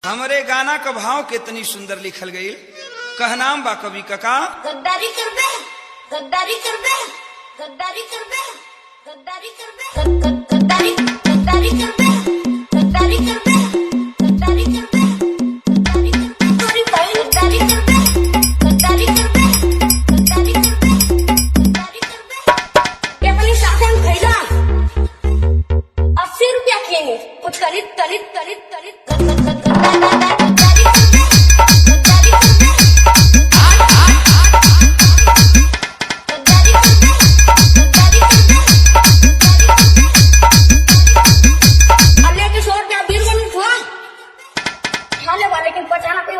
हमरे गाना का भाव कितनी सुंदर लिखल गई। कहनाम बा कवि का गद्दारी करबे गद्दारी करबे गद्दारी करबे गद्दारी करबे गद्दारी गद्दारी करबे गद्दारी करबे गद्दारी करबे गद्दारी करबे तोरी भाई गद्दारी करबे गद्दारी करबे गद्दारी करबे गद्दारी करबे ये अपनी शासन खैला 80 रुपया किए कुछ कलित कलित कलित कलित लेकिन पचाना कोई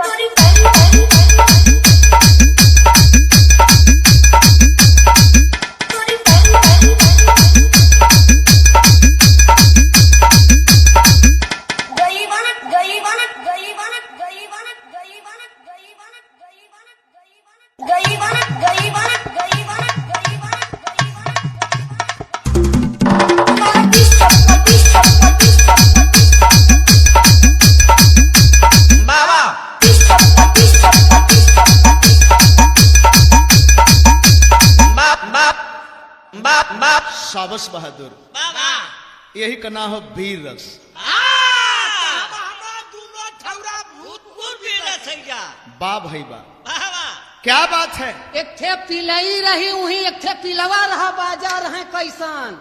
शाबाश बहादुर, यही का नाम है वीर रस। बा भाई बा, क्या बात है। एक थे पिलई रही वही एक थे पिलवा रहा बाजार है कैसन।